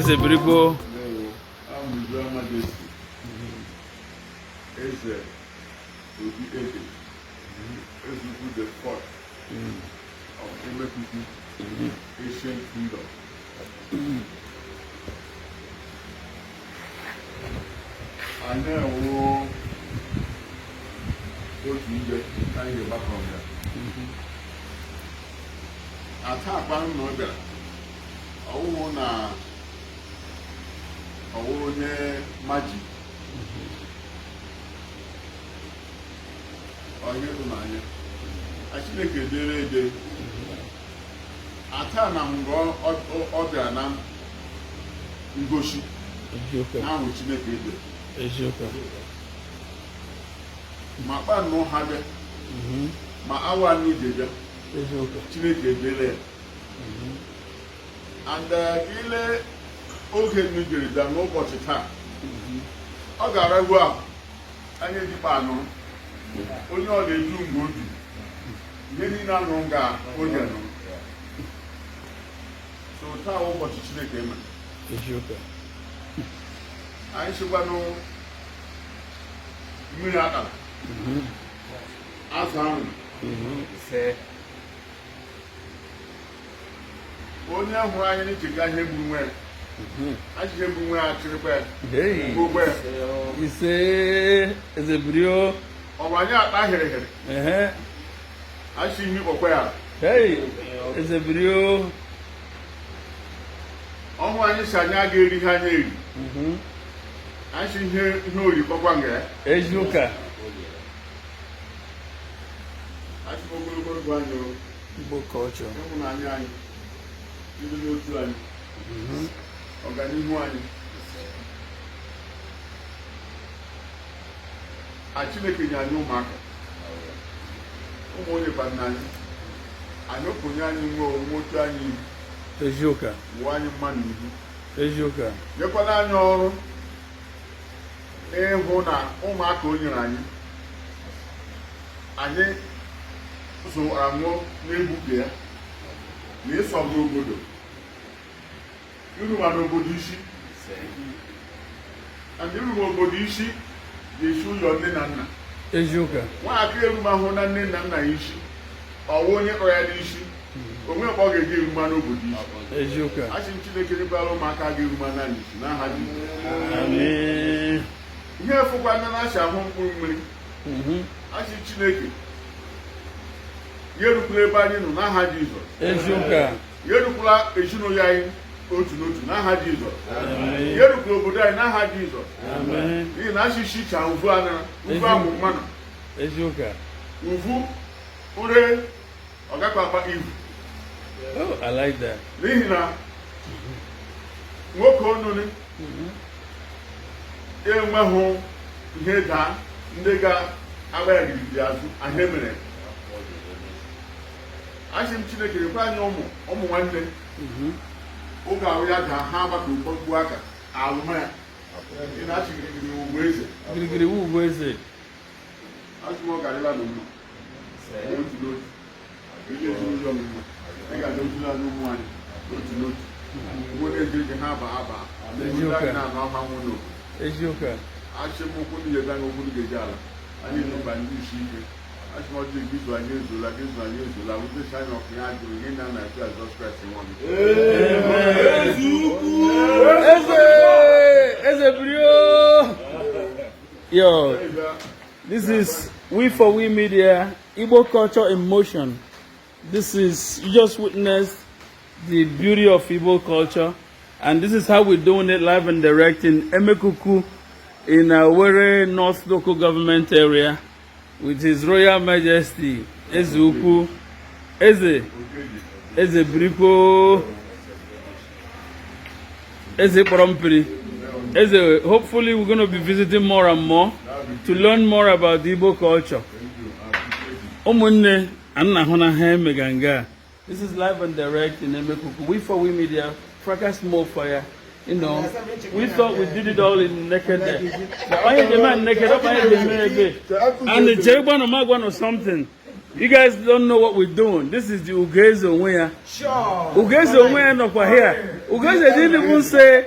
Eze Bribo. I'm His Royal Majesty. Eze Obi Ejeshi. Eze Ukwu the fourth of Emekukwu, ancient kingdom. And then we'll go to India and get back from there. Attack one no there. Ọwụwụ na ọwụwụ onye maji onye ịhụnanya Chineke dere ede ata na mgbe ọ bịara na ngosi ahụ Chineke ede ma kpanụ ha bịa ma awa n'ije bịa Chineke edere ya and ile oge nujere bịa n'ụbọchị taa ọ gara egwu ahụ anya dịkpa anụ onye ọ na-eju mgbe oju ihe niile anụ nga oge nọ so taa ụbọchị Chineke eme anyị chịkwanụ mmiri akara azụ ahụ onye hụrụ anyị n'ichega ihe gburu nwe achịche gburu nwe achịrịkwa gbogbo ise Eze Brio ọwa anyị akpa hịrịhịrị achị ihe ịkpọkwa ya Eze Brio ọhụ anyị si anyị aga eri ha anya eri achị ihe ori kpọkwa nga ya ezi ụka achị ogologo anyị Igbo culture ịhụnanya anyị ndị n'otu anyị ọganihu anyị Chineke nye anyị ụmụaka ụmụ onye kwana anyị okenye anyị nwe onwe otu anyị eziụka wụọ anyị mmadụ ihu eziụka nyekwana anyị ọrụ ịhụ na ụmụaka o nyere anyị so aṅụ na-egbuke ya na ịsọgbu obodo iruma n'obodo isi and iruma obodo isi ga-esi ụlọ nne na nna eziụka nwatakịrị eruma hụ na nne na nna ya isi ọwụ onye kpọrọ ya n'isi onwe mkpọ ga-eji eruma n'obodo isi eziụka achị Chineke dịkwara ụmụaka ga-eruma na n'isi n'aha Amen. ihe efukwa na na-achị ahụ mkpụrụ mmiri achị Chineke ya erukwula ebe anyị nọ n'aha Jizọs eziụka ya erukwula ezinụlọ anyị otu n'otu n'aha Jizọs ya erukwula obodo anyị n'aha Jizọs n'ihi na achịchi cha uvu anara uvu ahụ mmanụ eziụka uvu ure ọ gakwa akpa ivu I like that n'ihi na nwoke onune enweghị ihe daa ndị ga-agba ya girigiri azụ ahịa mere achị m Chineke rekwa anyị ụmụ nwanne oge ahụ ya ga ha agbaka ụkpọkpu aka alụma ya ị na-achị girigiri ugwu eze girigiri ugwu eze achị m ọ garịla n'ụmụ otu n'otu ihe ezinụlọ ọmụmụ ị ga-adozula n'ụmụ anyị otu n'otu ugbo na-ejirike ha aba aba anyị na-anụ ọma nwụrụ eziụka achị m ụkwụ ndị ga okwu ndị ga-eji ala anyị nụba ndị isi ike achị m ọjọọ igizu anyị ezola gizu anyị ezola wụtecha anyị ọkụ ya jụrụ ihe na na Jizọs Kraịst nwa Eze Brio. Yo, this is We4We Media, Igbo Culture in Motion. This is, you just witnessed the beauty of Igbo culture, and this is how we're doing it live and direct in Emekukwu in Owerri North Local Government Area with His Royal Majesty Eze Ukwu, Eze Bribo, Eze Porompiri. Eze, hopefully we're going to be visiting more and more to learn more about the Igbo culture. Omunne Anna Hona Heme Ganga. This is live and direct in Emekukwu. We4We Media, Frakas Mo'fire. You know, we thought we did it all in Nekede. I am the man Nekede, and the J1 or Magwan or something. You guys don't know what we're doing. This is the UgoEze Onweya. Sure. UgoEze Onweya no kwa here. UgoEze didn't even say,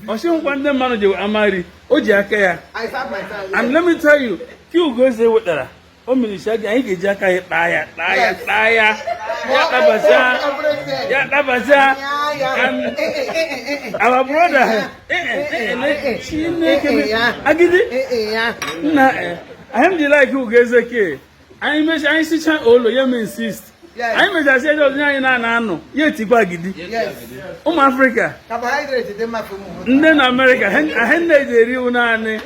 Oshun Kwande Manager Amari, Oji Akaya. I have my time. And let me tell you, UgoEze what that. O Minishagi, I get Jaka Taya. And our brother, I am the like UgoEze. I see Olo, you insist. I may say, no, yet Gidi. Yes. Africa. Carbohydrate, then America, I had the real name.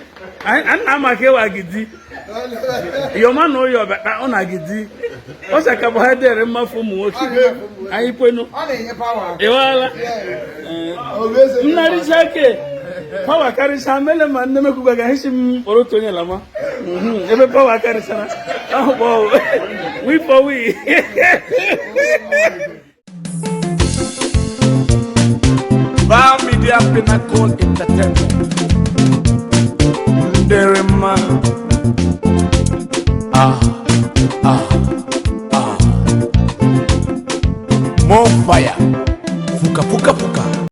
I'm a Gidi. Your man know your back on Agidi. What's a carbohydrate and my phone? I put no power. Power carries a melon and Nemekuga Hishim or Tony Lama. Every power carries a We4We. Val Media Pinnacle Entertainment. Derema. More fire. Fuka.